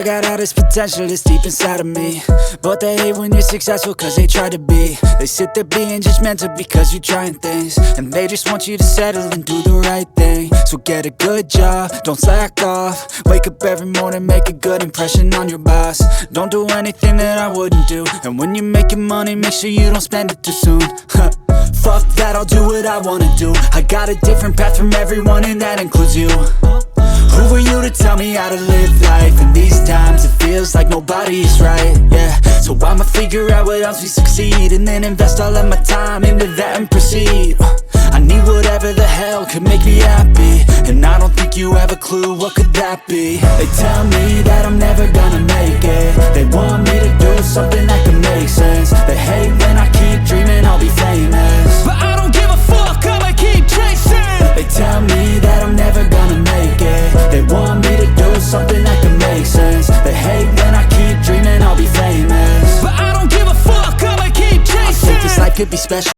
I got all this potential that's deep inside of me, but they hate when you're successful cause they try to be. They sit there being judgmental because you're trying things, and they just want you to settle and do the right thing. So get a good job, don't slack off. Wake up every morning, make a good impression on your boss. Don't do anything that I wouldn't do, and when you're making money, make sure you don't spend it too soon. Fuck that, I'll do what I wanna do. I got a different path from everyone, and that includes you. Who are you to tell me how to live life? In these times it feels like nobody's right, yeah. So I'ma figure out what else we succeed, and then invest all of my time into that and proceed. I need whatever the hell could make me happy, and I don't think you have a clue what could that be. They tell me that I'm never gonna make it. They want me to do something that can make sense. They hate when I keep dreaming I'll be famous, but I don't give a fuck, I'ma keep chasing. They tell me that I'm never gonna make it. They want me to do something that can make sense. They hate when I keep dreaming I'll be famous, but I don't give a fuck, I'ma keep chasing. I think this life could be special.